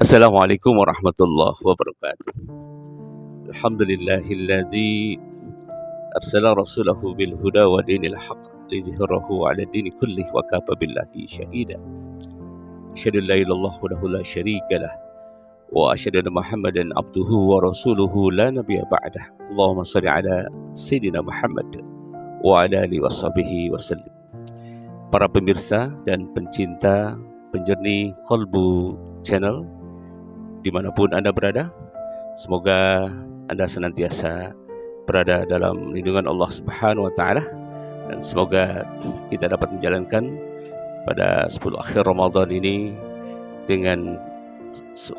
Assalamualaikum warahmatullahi wabarakatuh. Alhamdulillahilladzi arsala rasulahu bil huda wa dinil haqq liyuzhirahu 'ala dini kullih wa kafa billahi shahida. Asyhadu an la ilaha illallah wahdahu la syarika lah wa asyhadu anna Muhammadan abduhu wa rasuluhu la nabiyya ba'dah. Allahumma shalli 'ala sayyidina Muhammad wa 'ala alihi washabihi wasallim. Para pemirsa dan pencinta penjernih Qalbu Channel dimanapun Anda berada, semoga Anda senantiasa berada dalam lindungan Allah Subhanahu wa Ta'ala, dan semoga kita dapat menjalankan pada 10 akhir Ramadan ini dengan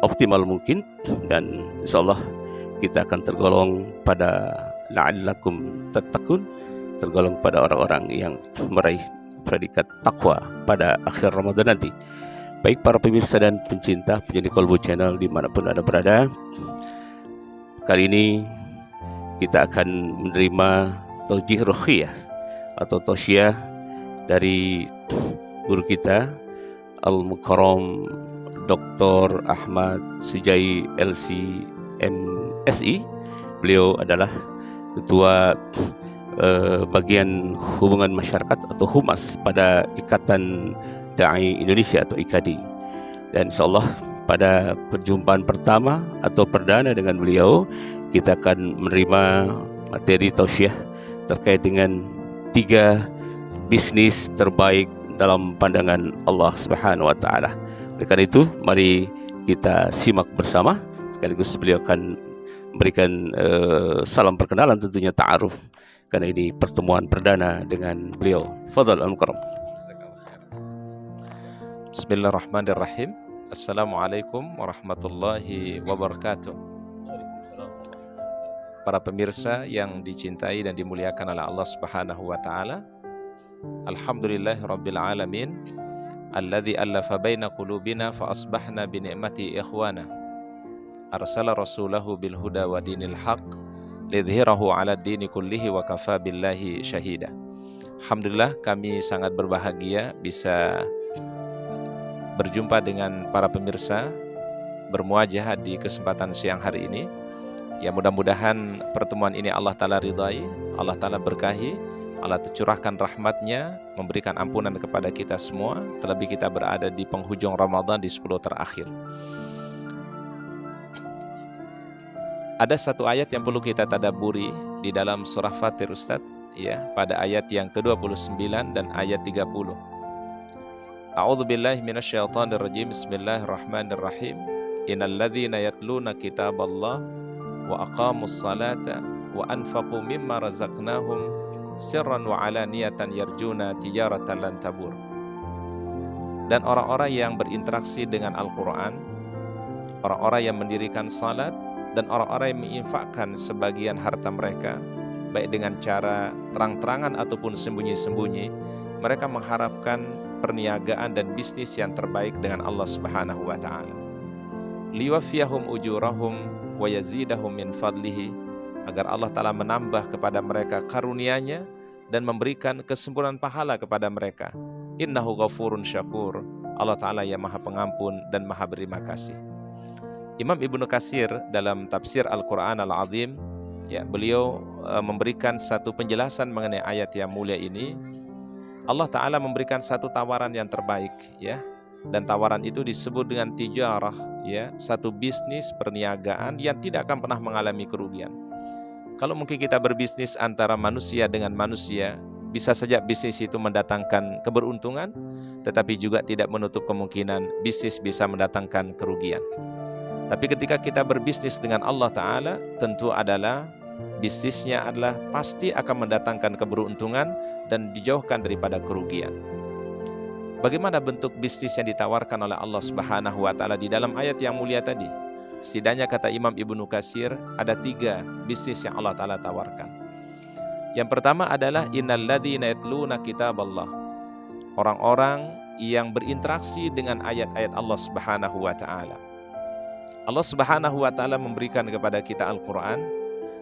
optimal mungkin, dan insyaallah kita akan tergolong pada la'allakum tattaqun, tergolong pada orang-orang yang meraih predikat takwa pada akhir Ramadan nanti. Baik para pemirsa dan pencinta penjenih Qalbu Channel dimanapun Anda berada, kali ini kita akan menerima taujih ruqyah atau tausiah dari guru kita Al-Mukarram Dr. Ahmad Sujai LC MSI. Beliau adalah ketua bagian hubungan masyarakat atau humas pada Ikatan Da'i Indonesia atau IKADI. Dan insyaallah pada perjumpaan pertama atau perdana dengan beliau, kita akan menerima materi tausiah terkait dengan 3 bisnis terbaik dalam pandangan Allah Subhanahu wa Ta'ala. Oleh karena itu, mari kita simak bersama, sekaligus beliau akan memberikan salam perkenalan, tentunya ta'aruf, karena ini pertemuan perdana dengan beliau. Fadhal Al-Mukarram. Bismillahirrahmanirrahim. Assalamualaikum warahmatullahi wabarakatuh. Para pemirsa yang dicintai dan dimuliakan oleh Allah Subhanahu wa Ta'ala, Alhamdulillahirabbil alamin, alladzi allafa baina qulubina fa asbahna bi ni'mati ikhwana. Arsala rasulahu bil huda wa dinil haqq lidhhirahu 'ala dini kullihi wa kafa billahi syahida. Alhamdulillah, kami sangat berbahagia bisa berjumpa dengan para pemirsa, bermuajah di kesempatan siang hari ini. Ya, mudah-mudahan pertemuan ini Allah Ta'ala ridai, Allah Ta'ala berkahi, Allah curahkan rahmatnya, memberikan ampunan kepada kita semua, terlebih kita berada di penghujung Ramadan di 10 terakhir. Ada satu ayat yang perlu kita tadabburi di dalam surah Fatir, Ustaz, ya, pada ayat yang ke-29 dan ayat 30. A'udzubillahi minasyaitonirrajim. Bismillahirrahmanirrahim. Innal ladzina yatluna kitaballah wa aqamus salata wa anfaqu mimma razaqnahum sirran wa alaniyatan yarjuna tijaratan lan tabur. Dan orang-orang yang berinteraksi dengan Al-Qur'an, orang-orang yang mendirikan salat, dan orang-orang yang menginfakkan sebagian harta mereka, baik dengan cara terang-terangan ataupun sembunyi-sembunyi, mereka mengharapkan perniagaan dan bisnis yang terbaik dengan Allah Subhanahu wa Ta'ala. Liwafiyahum ujurahum wa yazidahum min fadlihi, agar Allah Ta'ala menambah kepada mereka karunia-Nya dan memberikan kesempurnaan pahala kepada mereka. Innahu ghafurun syakur. Allah Ta'ala yang Maha Pengampun dan Maha Berterima kasih. Imam Ibnu Katsir dalam tafsir Al-Quran Al-Azim, ya, beliau memberikan satu penjelasan mengenai ayat yang mulia ini. Allah Ta'ala memberikan satu tawaran yang terbaik, ya, dan tawaran itu disebut dengan tijarah, ya, satu bisnis perniagaan yang tidak akan pernah mengalami kerugian. Kalau mungkin kita berbisnis antara manusia dengan manusia, bisa saja bisnis itu mendatangkan keberuntungan, tetapi juga tidak menutup kemungkinan bisnis bisa mendatangkan kerugian. Tapi ketika kita berbisnis dengan Allah Ta'ala, tentu adalah bisnisnya adalah pasti akan mendatangkan keberuntungan dan dijauhkan daripada kerugian. Bagaimana bentuk bisnis yang ditawarkan oleh Allah Subhanahu wa Ta'ala di dalam ayat yang mulia tadi? Setidaknya kata Imam Ibnu Katsir, ada 3 bisnis yang Allah Ta'ala tawarkan. Yang pertama adalah innal ladzina yatluna kitaballah, orang-orang yang berinteraksi dengan ayat-ayat Allah Subhanahu wa Ta'ala. Allah Subhanahu wa Ta'ala memberikan kepada kita Al-Quran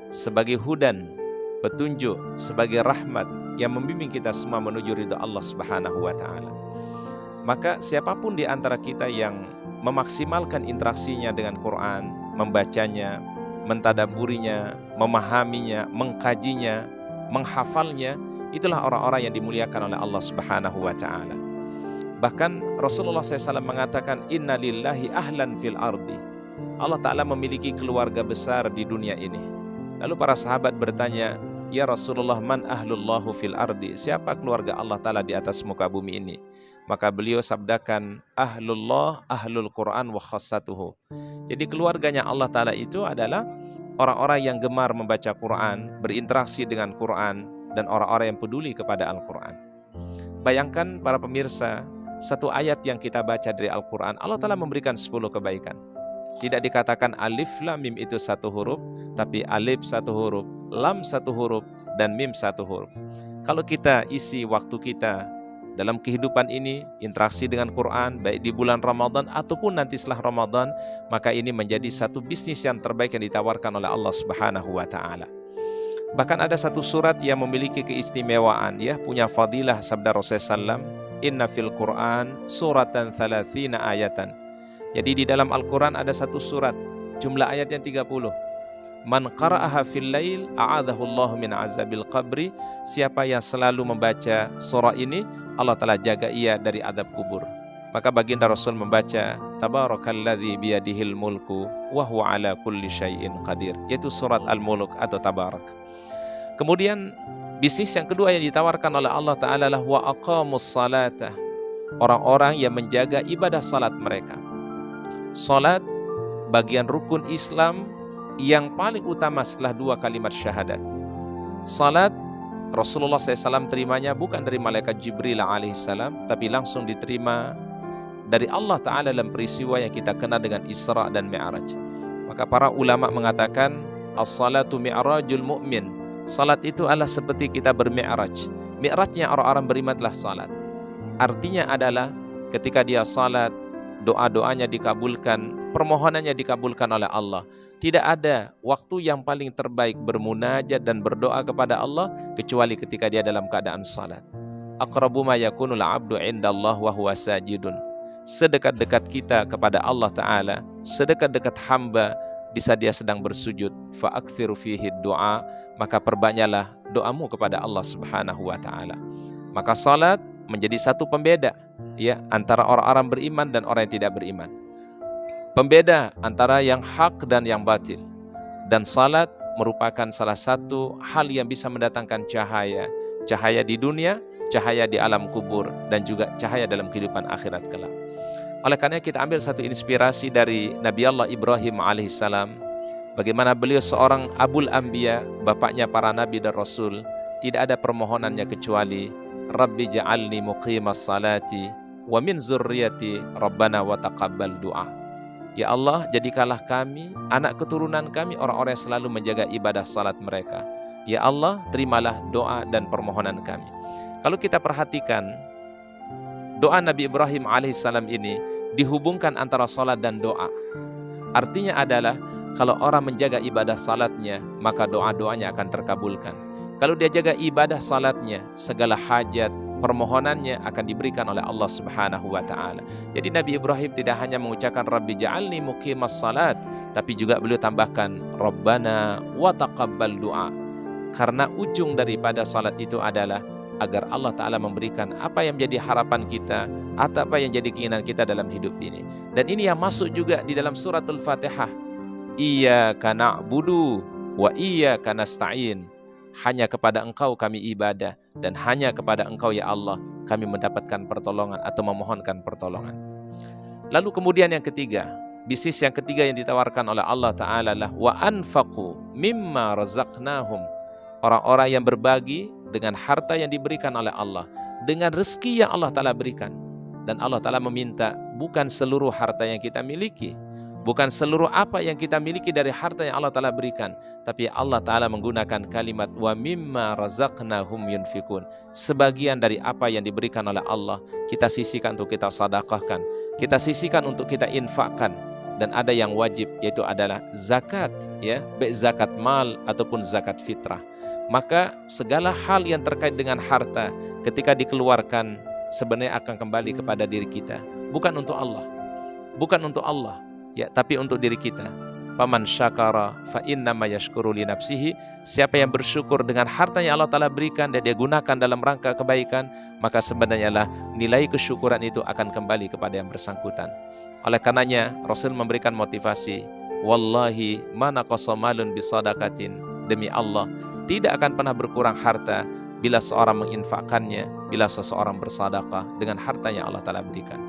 sebagai hudan, petunjuk, sebagai rahmat yang membimbing kita semua menuju ridha Allah Subhanahu wa Ta'ala. Maka siapapun di antara kita yang memaksimalkan interaksinya dengan Quran, membacanya, mentadaburinya, memahaminya, mengkajinya, menghafalnya, itulah orang-orang yang dimuliakan oleh Allah Subhanahu wa Ta'ala. Bahkan Rasulullah SAW mengatakan, Inna lillahi ahlan fil ardi. Allah Ta'ala memiliki keluarga besar di dunia ini. Lalu para sahabat bertanya, Ya Rasulullah, man ahlullahu fil ardi? Siapa keluarga Allah Ta'ala di atas muka bumi ini? Maka beliau sabdakan, ahlullah, ahlul Quran wa khassatuhu. Jadi keluarganya Allah Ta'ala itu adalah orang-orang yang gemar membaca Quran, berinteraksi dengan Quran, dan orang-orang yang peduli kepada Al-Quran. Bayangkan para pemirsa, satu ayat yang kita baca dari Al-Quran, Allah Ta'ala memberikan 10 kebaikan. Tidak dikatakan alif lam mim itu satu huruf, tapi alif satu huruf, lam satu huruf, dan mim satu huruf. Kalau kita isi waktu kita dalam kehidupan ini, interaksi dengan Quran, baik di bulan Ramadan ataupun nanti setelah Ramadan, maka ini menjadi satu bisnis yang terbaik yang ditawarkan oleh Allah Subhanahu wa Ta'ala. Bahkan ada satu surat yang memiliki keistimewaan, ya, punya fadilah sabda Rasulullah SAW, Inna fil Quran suratan 30 ayatan. Jadi di dalam Al-Quran ada satu surat, jumlah ayatnya 30. Man qara'aha fil lail a'adahu Allah min azabil qabri. Siapa yang selalu membaca surah ini, Allah telah jaga ia dari azab kubur. Maka baginda Rasul membaca Tabarakalladzi biyadihil mulku wa huwa ala kulli syai'in qadir, yaitu surat Al-Mulk atau Tabarak. Kemudian bisnis yang kedua yang ditawarkan oleh Allah Ta'ala adalah wa aqamus salata, orang-orang yang menjaga ibadah salat mereka. Salat bagian rukun Islam yang paling utama setelah 2 kalimat syahadat. Salat Rasulullah SAW terimanya bukan dari malaikat Jibril alaihissalam, tapi langsung diterima dari Allah Ta'ala dalam peristiwa yang kita kenal dengan Isra dan Mi'raj. Maka para ulama mengatakan as-salatu mi'rajul mu'min. Salat itu adalah seperti kita bermi'raj. Mi'rajnya orang-orang beriman adalah salat. Artinya adalah ketika dia salat, doa-doanya dikabulkan, permohonannya dikabulkan oleh Allah. Tidak ada waktu yang paling terbaik bermunajat dan berdoa kepada Allah kecuali ketika dia dalam keadaan salat. Aqrabu ma yakunul 'abdu 'indallah wa huwa sajidun. Sedekat-dekat kita kepada Allah Ta'ala, sedekat-dekat hamba di saat dia sedang bersujud. Fa aktsiru fihi du'a, maka perbanyaklah doamu kepada Allah Subhanahu wa Ta'ala. Maka salat menjadi satu pembeda, ya, antara orang-orang beriman dan orang yang tidak beriman. Pembeda antara yang hak dan yang batil. Dan salat merupakan salah satu hal yang bisa mendatangkan cahaya. Cahaya di dunia, cahaya di alam kubur, dan juga cahaya dalam kehidupan akhirat kelak. Oleh karena kita ambil satu inspirasi dari Nabi Allah Ibrahim alaihissalam. Bagaimana beliau seorang Abul Anbiya, bapaknya para nabi dan rasul. Tidak ada permohonannya kecuali Rabbi ja'alni muqimas salati wa min zurriyati Rabbana wa taqabbal du'a. Ya Allah, jadikanlah kami, anak keturunan kami, orang-orang yang selalu menjaga ibadah salat mereka. Ya Allah, terimalah doa dan permohonan kami. Kalau kita perhatikan, doa Nabi Ibrahim alaihissalam ini dihubungkan antara salat dan doa. Artinya adalah, kalau orang menjaga ibadah salatnya, maka doa-doanya akan terkabulkan. Kalau dia jaga ibadah salatnya, segala hajat, permohonannya akan diberikan oleh Allah Subhanahu wa Ta'ala. Jadi Nabi Ibrahim tidak hanya mengucapkan Rabbi ja'alni muqimas salat, tapi juga beliau tambahkan Rabbana wa taqabbal du'a. Karena ujung daripada salat itu adalah agar Allah Ta'ala memberikan apa yang menjadi harapan kita atau apa yang jadi keinginan kita dalam hidup ini. Dan ini yang masuk juga di dalam surat Al-Fatihah. Iyyaka na'budu wa iyyaka nasta'in. Hanya kepada Engkau kami ibadah, dan hanya kepada Engkau ya Allah kami mendapatkan pertolongan atau memohonkan pertolongan. Lalu kemudian yang ketiga, bisnis yang ketiga yang ditawarkan oleh Allah Ta'ala adalah wa anfaqu mimma razaqnahum. Orang-orang yang berbagi dengan harta yang diberikan oleh Allah, dengan rezeki yang Allah Ta'ala berikan. Dan Allah Ta'ala meminta bukan seluruh harta yang kita miliki, bukan seluruh apa yang kita miliki dari harta yang Allah Ta'ala berikan, tapi Allah Ta'ala menggunakan kalimat wa mimma razaqnahum yunfikun. Sebagian dari apa yang diberikan oleh Allah kita sisihkan untuk kita sedekahkan, kita sisihkan untuk kita infakkan. Dan ada yang wajib, yaitu adalah zakat, ya, baik zakat mal ataupun zakat fitrah. Maka segala hal yang terkait dengan harta ketika dikeluarkan sebenarnya akan kembali kepada diri kita, bukan untuk Allah. bukan untuk Allah, ya, tapi untuk diri kita. Faman syakara fa innama yashkuru li nafsihi. Siapa yang bersyukur dengan harta yang Allah Ta'ala berikan dan dia gunakan dalam rangka kebaikan, maka sebenarnya lah nilai kesyukuran itu akan kembali kepada yang bersangkutan. Oleh karenanya Rasul memberikan motivasi, wallahi mana qasamalun bisadaqatin, demi Allah tidak akan pernah berkurang harta bila seorang menginfakkannya, bila seseorang bersedekah dengan harta yang Allah Ta'ala berikan.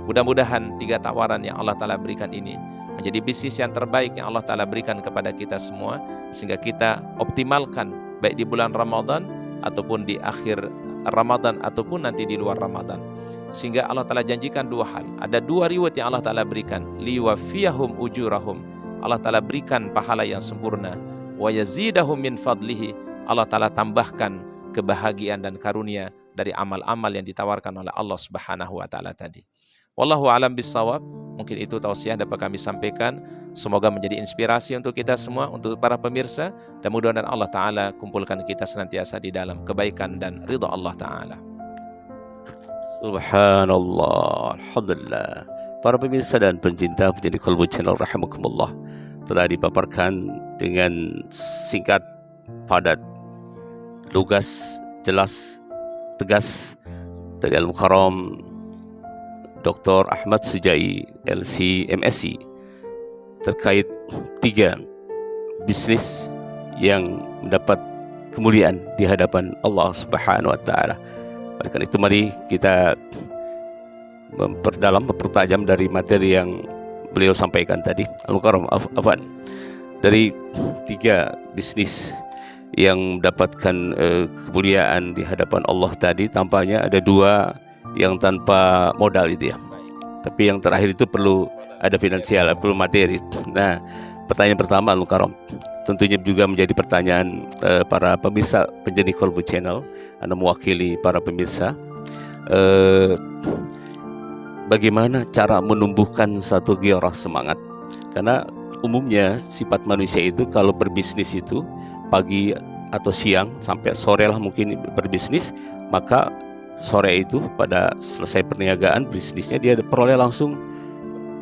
Mudah-mudahan 3 tawaran yang Allah Ta'ala berikan ini menjadi bisnis yang terbaik yang Allah Ta'ala berikan kepada kita semua, sehingga kita optimalkan baik di bulan Ramadan ataupun di akhir Ramadan ataupun nanti di luar Ramadan. Sehingga Allah Ta'ala janjikan 2 hal. Ada 2 reward yang Allah Ta'ala berikan, liwafiyahum ujurahum, Allah Ta'ala berikan pahala yang sempurna, wa yazidahum min fadlihi, Allah Ta'ala tambahkan kebahagiaan dan karunia dari amal-amal yang ditawarkan oleh Allah Subhanahu wa Ta'ala tadi. Wallahu a'lam bissawab. Mungkin itu tausiah dapat kami sampaikan. Semoga menjadi inspirasi untuk kita semua, untuk para pemirsa, dan mudah-mudahan Allah Ta'ala kumpulkan kita senantiasa di dalam kebaikan dan ridha Allah Ta'ala. Subhanallah, alhamdulillah. Para pemirsa dan pencinta menjadi Qalbu Channel rahimakumullah, telah dipaparkan dengan singkat, padat, lugas, jelas, tegas dari Al-Mukarram Dr. Ahmad Sujai, LC MSc, terkait 3 bisnis yang mendapat kemuliaan di hadapan Allah Subhanahu wa Ta'ala. Oleh karena itu mari kita mempertajam dari materi yang beliau sampaikan tadi. Al-Mukarram, afwan, dari 3 bisnis yang mendapatkan kemuliaan di hadapan Allah tadi, tampaknya ada 2 yang tanpa modal itu ya. Tapi yang terakhir itu perlu ada finansial, perlu materi. Nah, pertanyaan pertama Al-Mukarram, tentunya juga menjadi pertanyaan para pemirsa penjadi Qalbu Channel. Anda mewakili para pemirsa. Bagaimana cara menumbuhkan satu gairah semangat? Karena umumnya sifat manusia itu kalau berbisnis itu pagi atau siang sampai sore lah mungkin berbisnis, maka sore itu pada selesai perniagaan bisnisnya dia peroleh langsung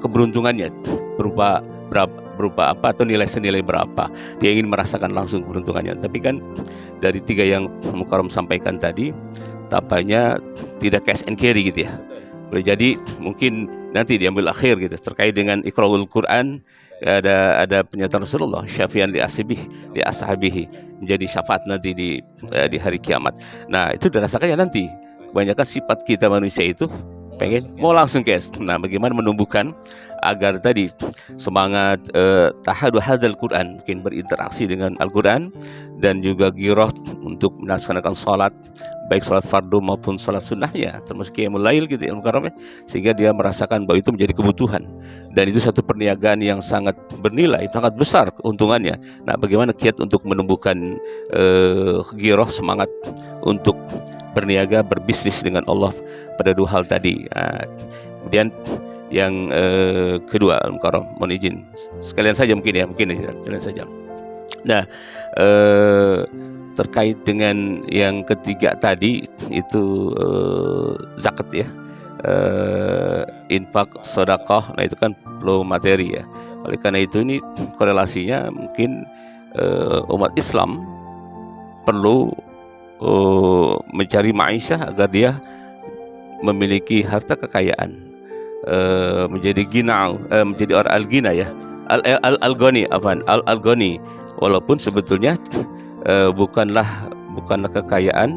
keberuntungannya berupa apa atau nilai senilai berapa, dia ingin merasakan langsung keberuntungannya. Tapi kan dari 3 yang Mukarram sampaikan tadi tampaknya tidak cash and carry gitu ya. Boleh jadi mungkin nanti diambil akhir gitu, terkait dengan Iqra'ul Quran. Ada pernyataan Rasulullah, syafi'an li ashabihi, menjadi syafaat nanti di hari kiamat. Nah, itu dirasakannya nanti. Kebanyakan sifat kita manusia itu pengen mau langsung cash. Nah, bagaimana menumbuhkan agar tadi semangat tahadu hadzal Quran, mungkin berinteraksi dengan Al-Quran, dan juga ghirah untuk melaksanakan sholat, baik sholat fardu maupun sholat sunnahnya, termasuk qiyamul lail gitu ya, sehingga dia merasakan bahwa itu menjadi kebutuhan, dan itu satu perniagaan yang sangat bernilai, sangat besar keuntungannya. Nah, bagaimana kiat untuk menumbuhkan ghirah, semangat untuk berniaga, berbisnis dengan Allah pada 2 hal tadi. Kemudian yang kedua, Al-Mukarram, mohon izin sekalian saja mungkin sekalian saja. Nah, terkait dengan yang ketiga tadi itu zakat ya, infak, sedekah. Nah, itu kan perlu materi ya. Oleh karena itu ini korelasinya mungkin umat Islam perlu mencari ma'isyah agar dia memiliki harta kekayaan, menjadi menjadi orang al-ghina ya, al-ghani, al-ghani, walaupun sebetulnya bukanlah kekayaan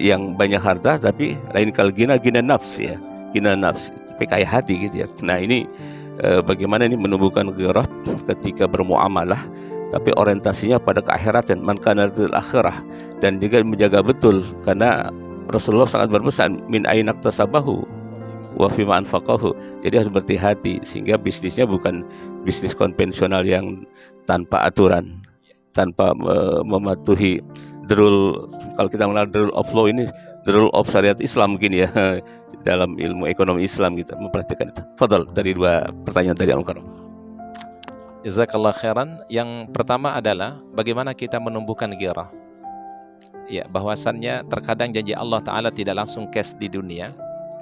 yang banyak harta, tapi lain kal ghina nafs ya, ghina nafs, tapi kaya hati gitu ya. Nah, ini bagaimana ini menumbuhkan gairah ketika bermuamalah, tapi orientasinya pada keakhiratan, man kana lil akhirah, dan juga menjaga betul, karena Rasulullah sangat berpesan min ainak tasabahu wa fima anfaqahu. Jadi harus berhati-hati sehingga bisnisnya bukan bisnis konvensional yang tanpa aturan, tanpa mematuhi the rule. Kalau kita mengenal the rule of law, ini the rule of syariat Islam mungkin ya, dalam ilmu ekonomi Islam kita memperhatikan itu. Fadal, dari 2 pertanyaan tadi Al-Mukarram. Jazakallah khairan. Yang pertama adalah bagaimana kita menumbuhkan ghirah. Ya, bahwasannya terkadang janji Allah Ta'ala tidak langsung cash di dunia,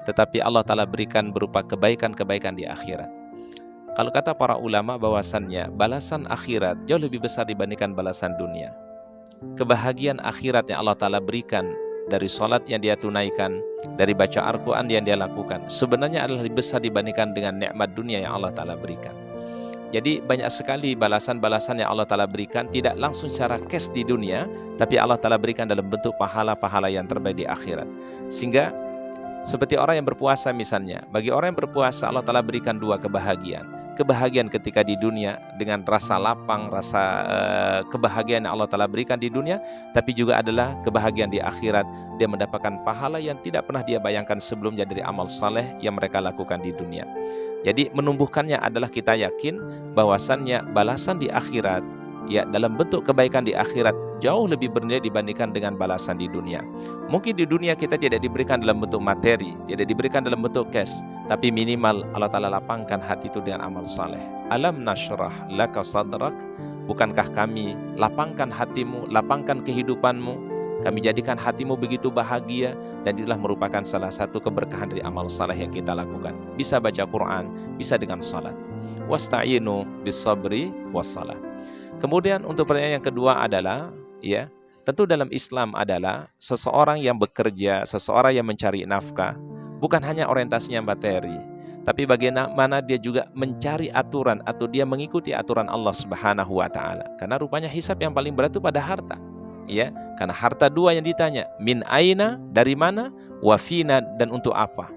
tetapi Allah Ta'ala berikan berupa kebaikan-kebaikan di akhirat. Kalau kata para ulama bahwasannya balasan akhirat jauh lebih besar dibandingkan balasan dunia. Kebahagiaan akhirat yang Allah Ta'ala berikan dari sholat yang dia tunaikan, dari baca Al-Quran yang dia lakukan, sebenarnya adalah lebih besar dibandingkan dengan nikmat dunia yang Allah Ta'ala berikan. Jadi banyak sekali balasan-balasan yang Allah Ta'ala berikan tidak langsung secara cash di dunia, tapi Allah Ta'ala berikan dalam bentuk pahala-pahala yang terbaik di akhirat. Sehingga seperti orang yang berpuasa misalnya, bagi orang yang berpuasa Allah Ta'ala berikan dua kebahagiaan. Kebahagiaan ketika di dunia dengan rasa lapang, rasa kebahagiaan yang Allah Ta'ala berikan di dunia, tapi juga adalah kebahagiaan di akhirat. Dia mendapatkan pahala yang tidak pernah dia bayangkan sebelumnya dari amal saleh yang mereka lakukan di dunia. Jadi menumbuhkannya adalah kita yakin bahwasannya balasan di akhirat, ya dalam bentuk kebaikan di akhirat jauh lebih bernilai dibandingkan dengan balasan di dunia. Mungkin di dunia kita tidak diberikan dalam bentuk materi, tidak diberikan dalam bentuk cash, tapi minimal Allah Ta'ala lapangkan hati itu dengan amal saleh. Alam nashrah laka sadrak, bukankah kami lapangkan hatimu, lapangkan kehidupanmu, kami jadikan hatimu begitu bahagia, dan itulah merupakan salah satu keberkahan dari amal saleh yang kita lakukan. Bisa baca Quran, bisa dengan salat. Wasta'inu bis-sabri was-salah. Kemudian untuk pertanyaan yang kedua adalah, ya, tentu dalam Islam adalah seseorang yang bekerja, seseorang yang mencari nafkah, bukan hanya orientasinya materi, tapi bagaimana dia juga mencari aturan atau dia mengikuti aturan Allah Subhanahu wa Ta'ala. Karena rupanya hisab yang paling berat itu pada harta. Ya, karena harta dua yang ditanya, min aina, dari mana, wafina, dan untuk apa.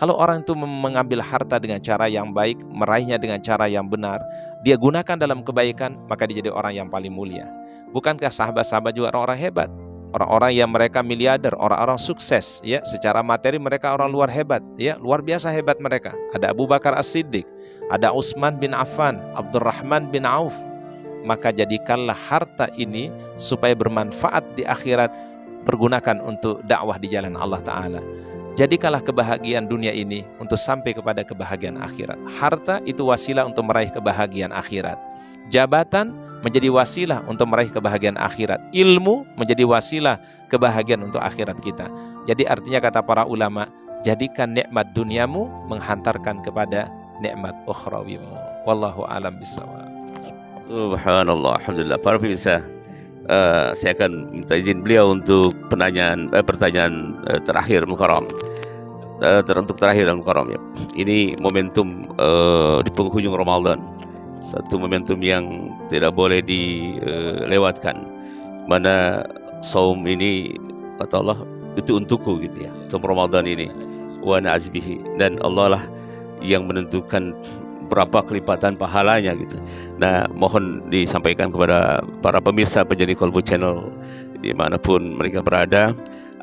Kalau orang itu mengambil harta dengan cara yang baik, meraihnya dengan cara yang benar, dia gunakan dalam kebaikan, maka dia jadi orang yang paling mulia. Bukankah sahabat-sahabat juga orang-orang hebat? Orang-orang yang mereka miliarder, orang-orang sukses, ya, secara materi mereka orang luar hebat, ya, luar biasa hebat mereka. Ada Abu Bakar As-Siddiq, ada Utsman bin Affan, Abdurrahman bin Auf. Maka jadikanlah harta ini supaya bermanfaat di akhirat, pergunakan untuk dakwah di jalan Allah Ta'ala. Jadikanlah kebahagiaan dunia ini untuk sampai kepada kebahagiaan akhirat. Harta itu wasilah untuk meraih kebahagiaan akhirat. Jabatan menjadi wasilah untuk meraih kebahagiaan akhirat. Ilmu menjadi wasilah kebahagiaan untuk akhirat kita. Jadi artinya kata para ulama, jadikan nikmat duniamu menghantarkan kepada nikmat ukhrawimu. Wallahu a'lam bishawab. Subhanallah, alhamdulillah. Para pemirsa, saya akan minta izin beliau untuk pertanyaan terakhir Mukarram. Untuk terakhir Mukarram, ya. Ini momentum di penghujung Ramadan, satu momentum yang tidak boleh dilewatkan. Mana saum ini kata Allah itu untukku gitu ya. Saum Ramadan ini wa na'azbihi, dan Allah lah yang menentukan berapa kelipatan pahalanya gitu. Nah, mohon disampaikan kepada para pemirsa penjadi Kolbu Channel dimanapun mereka berada,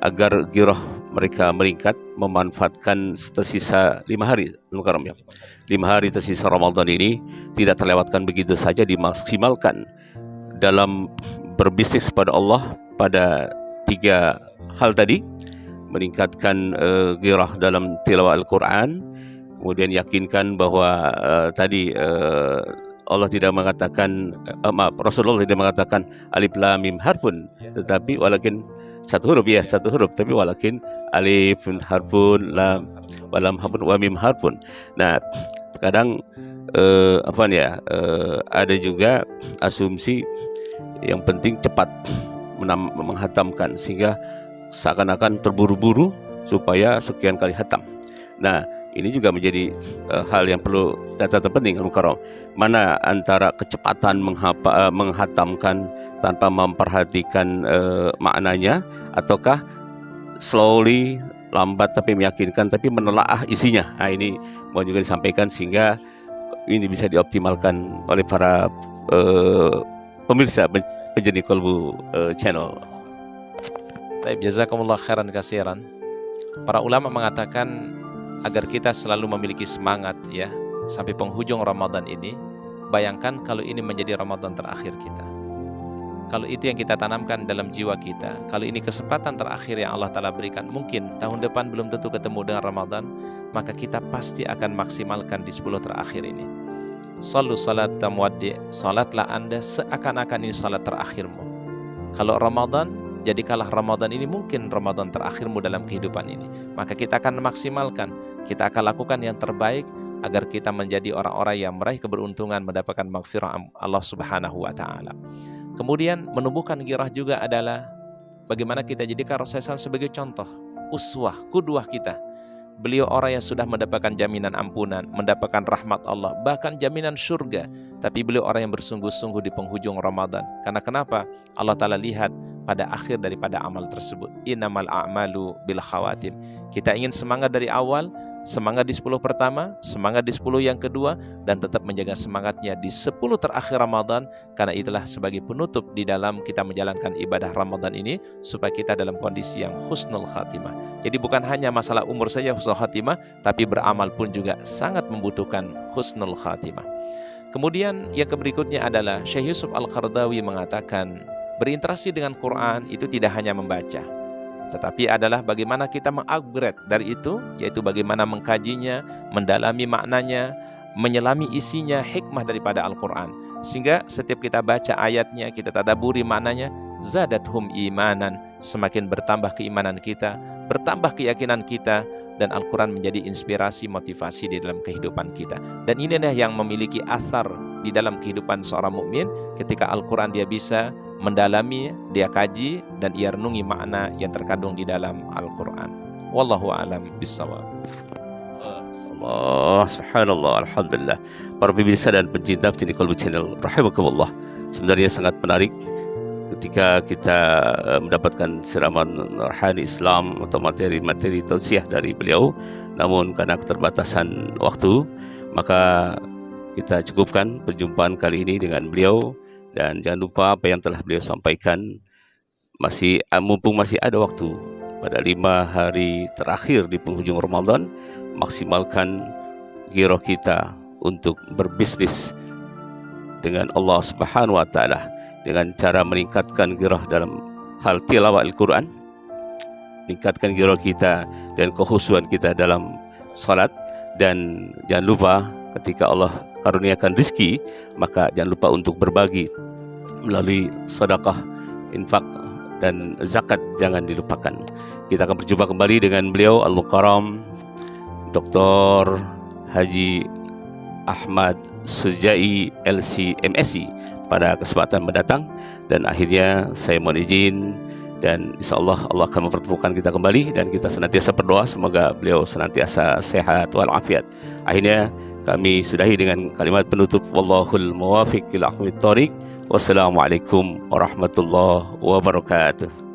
agar girah mereka meningkat, memanfaatkan tersisa 5 hari, 5 hari tersisa Ramadan ini tidak terlewatkan begitu saja, dimaksimalkan dalam berbisnis pada Allah pada 3 hal tadi. Meningkatkan girah dalam tilawah Al-Quran, kemudian yakinkan bahwa Allah tidak mengatakan, Rasulullah tidak mengatakan alif lam mim harfun, tetapi walakin satu huruf, tapi walakin alifun harfun, lam walam harfun, wa mim harfun. Nah, kadang ada juga asumsi yang penting cepat menghatamkan, sehingga seakan-akan terburu-buru supaya sekian kali hatam. Nah, ini juga menjadi hal yang perlu catatan penting, Mukarram. Mana antara kecepatan menghatamkan tanpa memperhatikan maknanya, ataukah slowly, lambat tapi meyakinkan, tapi menelaah isinya. Nah, ini mau juga disampaikan sehingga ini bisa dioptimalkan oleh para pemirsa penjadi Kolbu Channel. Baik, jazakumullah khairan katsiran. Para ulama mengatakan agar kita selalu memiliki semangat, ya, sampai penghujung Ramadan ini. Bayangkan kalau ini menjadi Ramadan terakhir kita. Kalau itu yang kita tanamkan dalam jiwa kita, kalau ini kesempatan terakhir yang Allah Ta'ala berikan, mungkin tahun depan belum tentu ketemu dengan Ramadan, maka kita pasti akan maksimalkan di 10 terakhir ini. Sallu salat tamuaddi, salatlah Anda seakan-akan ini salat terakhirmu. Kalau Ramadan jadikanlah Ramadan ini mungkin Ramadan terakhirmu dalam kehidupan ini. Maka kita akan maksimalkan, kita akan lakukan yang terbaik agar kita menjadi orang-orang yang meraih keberuntungan mendapatkan maghfirah Allah Subhanahu wa taala. Kemudian menumbuhkan ghirah juga adalah bagaimana kita jadikan Rasulullah SAW sebagai contoh, uswah, qudwah kita. Beliau orang yang sudah mendapatkan jaminan ampunan, mendapatkan rahmat Allah, bahkan jaminan surga. Tapi beliau orang yang bersungguh-sungguh di penghujung Ramadan. Karena kenapa? Allah Ta'ala lihat pada akhir daripada amal tersebut. Innamal a'malu bil khawatim. Kita ingin semangat dari awal, semangat di 10 pertama, semangat di 10 yang kedua, dan tetap menjaga semangatnya di 10 terakhir Ramadan, karena itulah sebagai penutup di dalam kita menjalankan ibadah Ramadan ini, supaya kita dalam kondisi yang husnul khatimah. Jadi bukan hanya masalah umur saja husnul khatimah, tapi beramal pun juga sangat membutuhkan husnul khatimah. Kemudian yang berikutnya adalah Syekh Yusuf Al-Qaradawi mengatakan, berinteraksi dengan Quran itu tidak hanya membaca, tetapi adalah bagaimana kita mengupgrade dari itu, yaitu bagaimana mengkajinya, mendalami maknanya, menyelami isinya, hikmah daripada Al-Quran. Sehingga setiap kita baca ayatnya, kita tadaburi maknanya, zadathum imanan, semakin bertambah keimanan kita, bertambah keyakinan kita, dan Al-Quran menjadi inspirasi, motivasi di dalam kehidupan kita. Dan inilah yang memiliki athar di dalam kehidupan seorang mukmin ketika Al-Quran dia bisa mendalami, dia kaji, dan ia renungi makna yang terkandung di dalam Al-Quran. Wallahu a'lam bishawab. Subhanallah, alhamdulillah. Para pemirsa dan pencinta Qalbu Channel, rahimakumullah. Sebenarnya sangat menarik ketika kita mendapatkan siraman rohani Islam atau materi-materi tausiah dari beliau. Namun karena keterbatasan waktu, maka kita cukupkan perjumpaan kali ini dengan beliau. Dan jangan lupa apa yang telah beliau sampaikan, mumpung masih ada waktu pada 5 hari terakhir di penghujung Ramadan, maksimalkan ghirah kita untuk berbisnis dengan Allah Subhanahu wa taala dengan cara meningkatkan ghirah dalam hal tilawah Al-Quran, meningkatkan ghirah kita dan kekhusyuan kita dalam salat. Dan jangan lupa ketika Allah karuniakan rezeki, maka jangan lupa untuk berbagi melalui sedekah, infak, dan zakat jangan dilupakan. Kita akan berjumpa kembali dengan beliau Al-Mukarram Dr. Haji Ahmad Sujai LC MSc pada kesempatan mendatang. Dan akhirnya saya mohon izin, dan insyaAllah Allah akan mempertemukan kita kembali, dan kita senantiasa berdoa semoga beliau senantiasa sehat walafiat. Akhirnya kami sudahi dengan kalimat penutup, wallahul muwafiq ila aqwamit thoriq. Wassalamualaikum warahmatullahi wabarakatuh.